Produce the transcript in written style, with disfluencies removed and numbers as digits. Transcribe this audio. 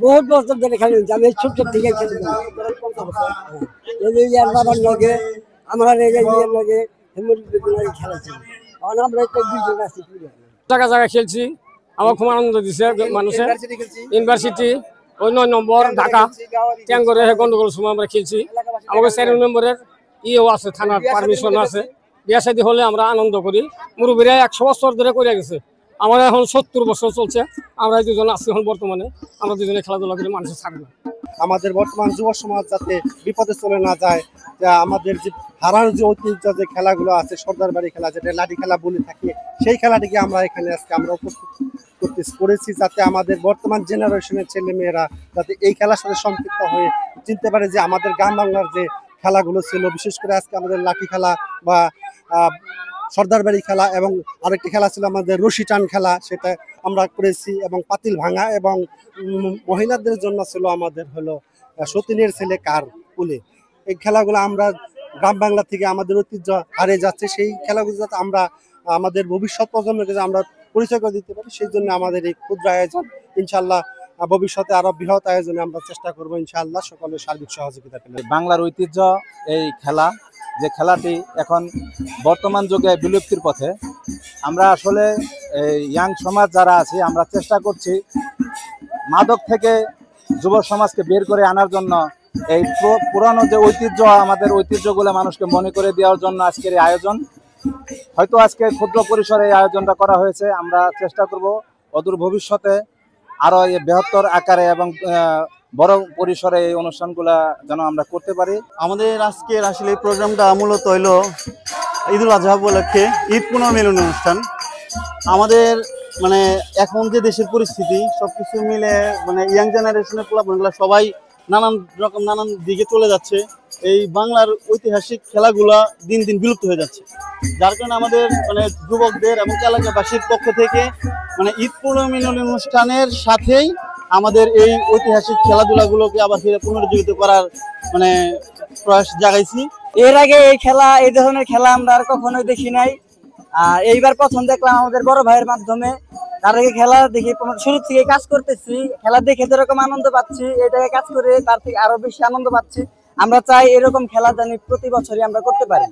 বহুত বছর ধরে খেলে আমি ছোট থেকে খেলে বাবার লগে আমরা লগে খেলেছি আমরা দুইজন আছি জায়গা জায়গা খেলছি আমার খুব আনন্দ দিচ্ছে মানুষের ইউনিভার্সিটি ওই 9 নম্বর ঢাকা ট্যাঙ্গরে গন্ডগোল সময় আমরা খেলছি আমাদের 4 নম্বরের ইও আছে থানার পারমিশন আছে বিয়া শাদী হলে আমরা আনন্দ করি মুরব্বীরা 100 বছর ধরে করে গেছে আমার এখন 70 বছর চলছে আমরা দুজন আছি এখন বর্তমানে আমরা দুজনে খেলাধুলা করে মানুষের থাকবো আমাদের বর্তমান যুব সমাজ যাতে বিপদে চলে না যায় যা আমাদের যে হারানো যে ঐতিহ্য যে খেলাগুলো আছে সর্দার বাড়ি খেলা যেটা লাঠি খেলা বলে থাকি সেই খেলাটিকে আমরা এখানে আজকে আমরা উপস্থিত করেছি যাতে আমাদের বর্তমান জেনারেশনের ছেলেমেয়েরা যাতে এই খেলার সাথে সম্পৃক্ত হয়ে চিনতে পারে যে আমাদের গ্রাম বাংলার যে খেলাগুলো ছিল বিশেষ করে আজকে আমাদের লাঠি খেলা বা সর্দার বাড়ি খেলা এবং আরেকটি খেলা ছিল আমাদের রশি টান খেলা সেটা আমরা করেছি এবং পাতিল ভাঙা এবং মহিলাদের জন্য ছিল আমাদের হলো সতীনের ছেলে কার কুলে এই খেলাগুলো আমরা গ্রাম বাংলা থেকে আমাদের ঐতিহ্য হারিয়ে যাচ্ছে সেই খেলাগুলো যাতে আমরা আমাদের ভবিষ্যৎ প্রজন্মকে আমরা পরিচয় করে দিতে পারি সেই জন্য আমাদের এই ক্ষুদ্র আয়োজন ইনশাআল্লাহ ভবিষ্যতে আরো বৃহৎ আয়োজনে আমরা চেষ্টা করবো ইনশাআল্লাহ সকলের সার্বিক সহযোগিতা পেলে। বাংলার ঐতিহ্য এই খেলা যে খেলাটি এখন বর্তমান যুগে বিলুপ্তির পথে আমরা আসলে এই ইয়াং সমাজ যারা আছি আমরা চেষ্টা করছি মাদক থেকে যুব সমাজকে বের করে আনার জন্য এই পুরানো যে ঐতিহ্য আমাদের ঐতিহ্যগুলো মানুষকে মনে করে দেওয়ার জন্য আজকের এই আয়োজন হয়তো আজকে ক্ষুদ্র পরিসরে এই আয়োজনটা করা হয়েছে আমরা চেষ্টা করব অদূর ভবিষ্যতে আরো এই বৃহত্তর আকারে এবং বড় পরিসরে এই অনুষ্ঠানগুলা যেন আমরা করতে পারি। আমাদের আজকের আসলে এই প্রোগ্রামটা মূলত হইলো ঈদুল আজহা উপলক্ষে ঈদ পুনর্মিলন অনুষ্ঠান। আমাদের মানে এখন যে দেশের পরিস্থিতি সবকিছু মিলে মানে ইয়াং জেনারেশনের পোলাপানগুলো সবাই নানান দিকে চলে যাচ্ছে। এই বাংলার ঐতিহাসিক খেলাগুলা দিন দিন বিলুপ্ত হয়ে যাচ্ছে, যার কারণে আমাদের মানে যুবকদের এবং এলাকাবাসীর পক্ষ থেকে মানে ঈদ পুনর্মিলন অনুষ্ঠানের সাথেই আমাদের এই ঐতিহাসিক খেলাধুলাগুলোকে আবার ফিরে পুনরুজ্জীবিত করার মানে প্রয়াস জাগাইছি। এর আগে এই ধরনের খেলা আমরা আর কখনোই দেখি নাই, আর এইবার প্রথম দেখলাম আমাদের বড় ভাইয়ের মাধ্যমে। তার আগে খেলা দেখি শুরু থেকে কাজ করতেছি, খেলা দেখে যেরকম আনন্দ পাচ্ছি এটাকে কাজ করে তার থেকে আরো বেশি আনন্দ পাচ্ছি। আমরা চাই এরকম খেলা জানি প্রতি বছরই আমরা করতে পারি।